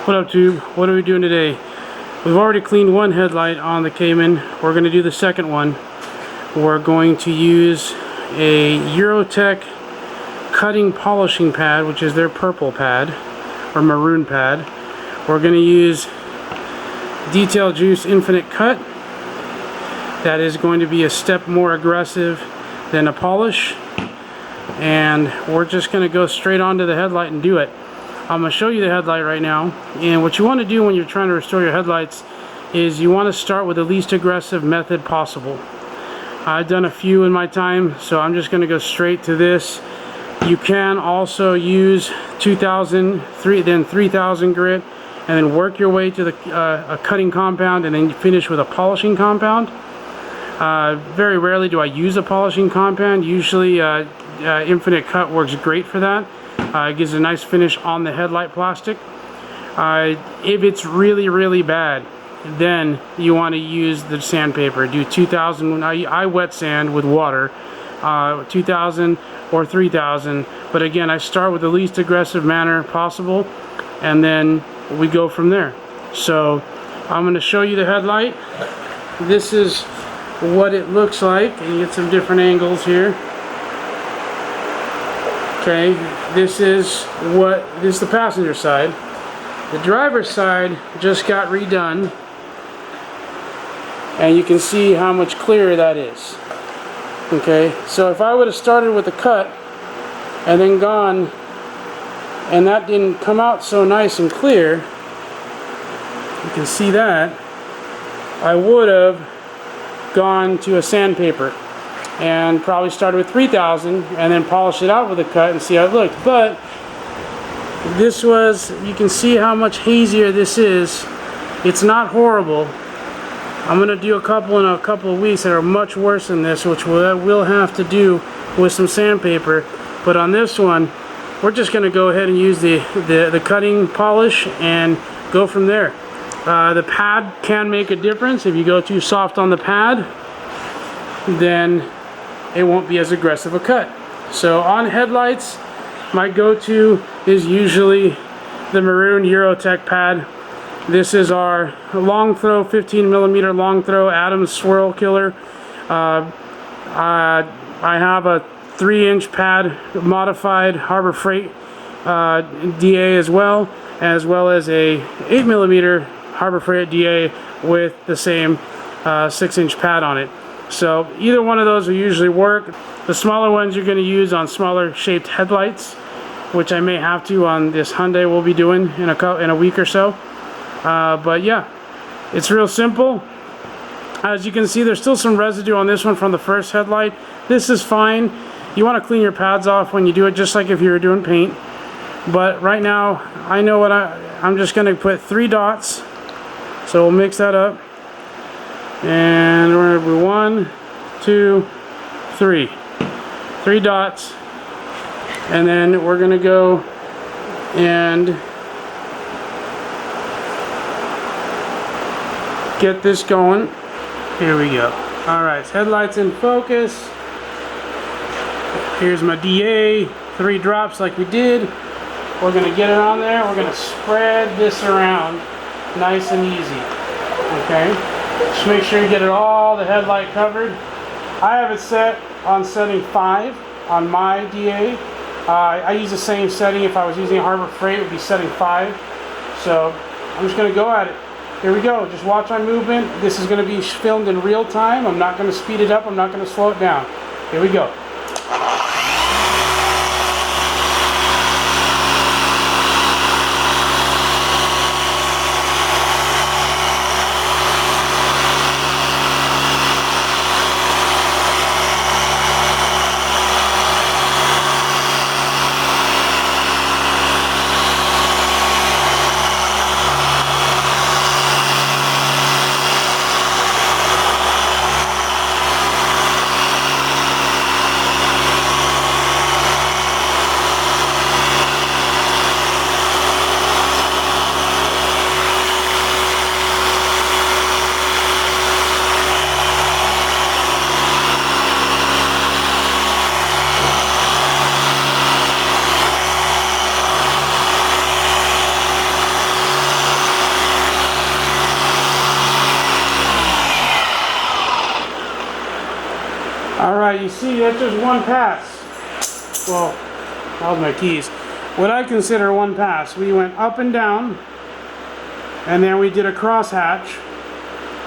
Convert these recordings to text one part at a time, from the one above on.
What up, Tube? What are we doing today? We've already cleaned one headlight on the Cayman. We're going to do the second one. We're going to use a Eurotech cutting polishing pad, which is their purple pad or maroon pad. We're going to use Detail Juice Infinite Cut. That is going to be a step more aggressive than a polish, and we're just going to go straight onto the headlight and do it. I'm going to show you the headlight right now, and what you want to do when you're trying to restore your headlights is you want to start with the least aggressive method possible. I've done a few in my time, so I'm just going to go straight to this. You can also use 2000, then 3000 grit, and then work your way to a cutting compound, and then you finish with a polishing compound. Very rarely do I use a polishing compound. Usually Infinite Cut works great for that. It gives a nice finish on the headlight plastic. If it's really bad, then you want to use the sandpaper. Do 2000. I wet sand with water, 2000 or 3000. But again, I start with the least aggressive manner possible, and then we go from there. So I'm going to show you the headlight. This is what it looks like, and you get some different angles here. Okay, this is the passenger side. The driver's side just got redone, and you can see how much clearer that is. Okay, so if I would have started with a cut and then gone, and that didn't come out so nice and clear, you can see that, I would have gone to a sandpaper and probably started with 3000 and then polish it out with a cut and see how it looked. But this was, you can see how much hazier this is. It's not horrible. I'm going to do a couple in a couple of weeks that are much worse than this, which we'll have to do with some sandpaper. But on this one, we're just going to go ahead and use the cutting polish and go from there. The pad can make a difference. If you go too soft on the pad, then it won't be as aggressive a cut. So on headlights, my go-to is usually the maroon Eurotech pad. This is our long throw, 15mm long throw Adams swirl killer. I have a 3-inch pad, modified Harbor Freight DA as well as a 8mm Harbor Freight DA with the same 6-inch pad on it. So either one of those will usually work. The smaller ones you're going to use on smaller shaped headlights, which I may have to on this Hyundai we'll be doing in a week or so. But yeah, it's real simple. As you can see, there's still some residue on this one from the first headlight. This is fine. You want to clean your pads off when you do it, just like if you were doing paint. But right now, I know what I'm just going to put 3 dots. So we'll mix that up. And we're going to do 1, 2, 3. 3 dots. And then we're going to go and get this going. Here we go. Alright, so headlights in focus. Here's my DA. 3 drops like we did. We're going to get it on there. We're going to spread this around nice and easy. Okay? Just make sure you get it all the headlight covered. I have it set on setting 5 on my DA. I use the same setting. If I was using a Harbor Freight, it would be setting 5. So I'm just going to go at it. Here we go. Just watch my movement. This is going to be filmed in real time. I'm not going to speed it up. I'm not going to slow it down. Here we go. Alright, you see that's just one pass. Well, that was my keys. What I consider one pass. We went up and down, and then we did a crosshatch,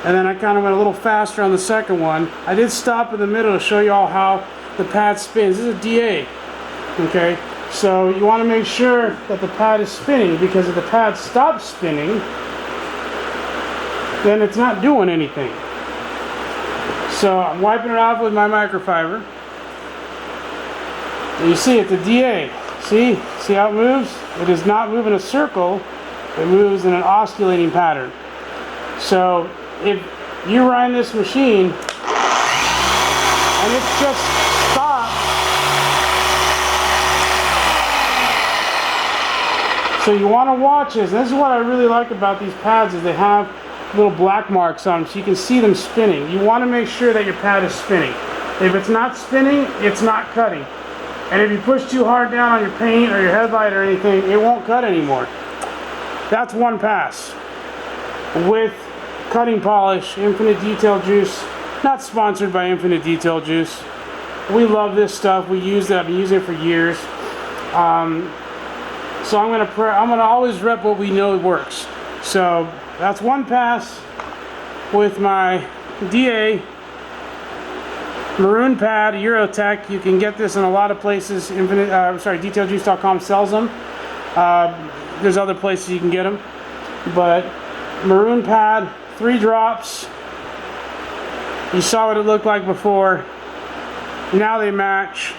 and then I kind of went a little faster on the second one. I did stop in the middle to show you all how the pad spins. This is a DA. Okay, so you want to make sure that the pad is spinning, because if the pad stops spinning, then it's not doing anything. So I'm wiping it off with my microfiber. And you see it's a DA. See how it moves? It is not moving a circle, it moves in an oscillating pattern. So if you run this machine and it's just stopped, so you want to watch this. This is what I really like about these pads, is they have little black marks on them so you can see them spinning. You want to make sure that your pad is spinning. If it's not spinning, it's not cutting. And if you push too hard down on your paint or your headlight or anything, it won't cut anymore. That's one pass with cutting polish, Infinite Detail Juice. Not sponsored by Infinite Detail Juice. We love this stuff. We use it. I've been using it for years. So I'm gonna always rep what we know works. So that's one pass with my DA maroon pad Eurotech. You can get this in a lot of places. DetailJuice.com sells them. There's other places you can get them, but maroon pad, 3 drops. You saw what it looked like before. Now they match.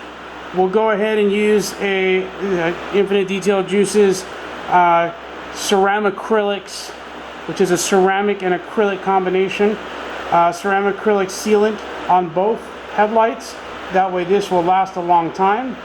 We'll go ahead and use a Infinite Detail Juices ceramic acrylics, which is a ceramic and acrylic combination. Ceramic acrylic sealant on both headlights. That way this will last a long time.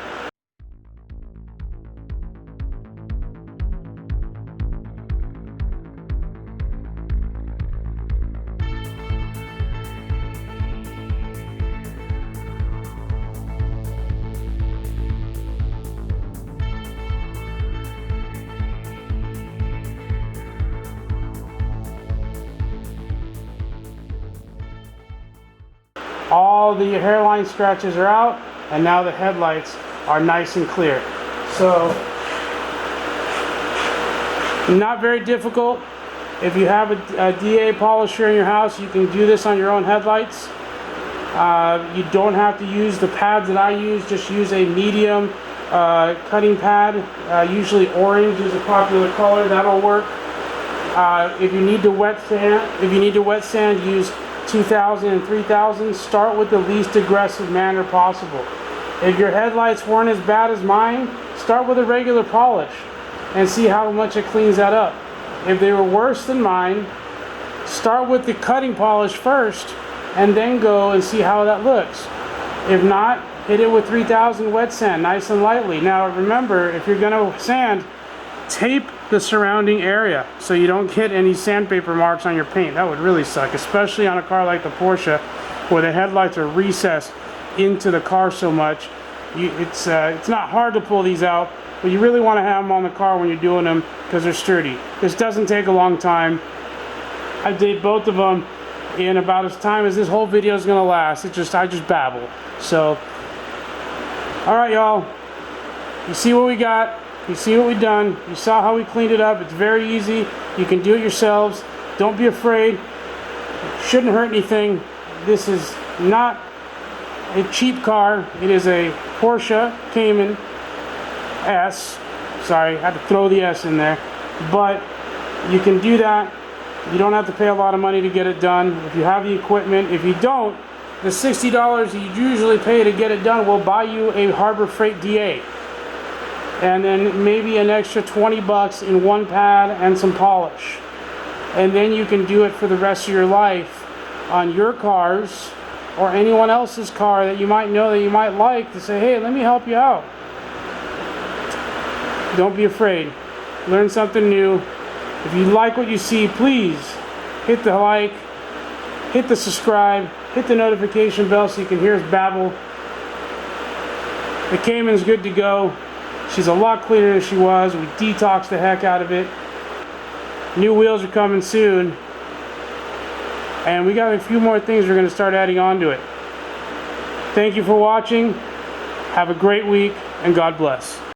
All the hairline scratches are out, and now the headlights are nice and clear. So, not very difficult. If you have a DA polisher in your house, you can do this on your own headlights. You don't have to use the pads that I use. Just use a medium cutting pad. Usually orange is a popular color. That'll work. If you need to wet sand, use 2000 and 3000. Start with the least aggressive manner possible. If your headlights weren't as bad as mine, start with a regular polish and see how much it cleans that up. If they were worse than mine, start with the cutting polish first and then go and see how that looks. If not, hit it with 3000 wet sand, nice and lightly. Now remember, if you're going to sand, tape the surrounding area so you don't get any sandpaper marks on your paint. That would really suck, especially on a car like the Porsche where the headlights are recessed into the car so much. It's not hard to pull these out, but you really want to have them on the car when you're doing them because they're sturdy. This doesn't take a long time. I did both of them in about as time as this whole video is going to last. I just babble. So, all right, y'all. You see what we got. You see what we've done. You saw how we cleaned it up. It's very easy. You can do it yourselves. Don't be afraid. It shouldn't hurt anything. This is not a cheap car. It is a Porsche Cayman S. Sorry, I had to throw the S in there. But you can do that. You don't have to pay a lot of money to get it done. If you have the equipment. If you don't, the $60 you usually pay to get it done will buy you a Harbor Freight DA. And then maybe an extra 20 bucks in one pad and some polish. And then you can do it for the rest of your life on your cars or anyone else's car that you might know that you might like, to say, hey, let me help you out. Don't be afraid. Learn something new. If you like what you see, please hit the like, hit the subscribe, hit the notification bell so you can hear us babble. The Cayman's good to go. She's a lot cleaner than she was. We detoxed the heck out of it. New wheels are coming soon. And we got a few more things we're going to start adding on to it. Thank you for watching. Have a great week, and God bless.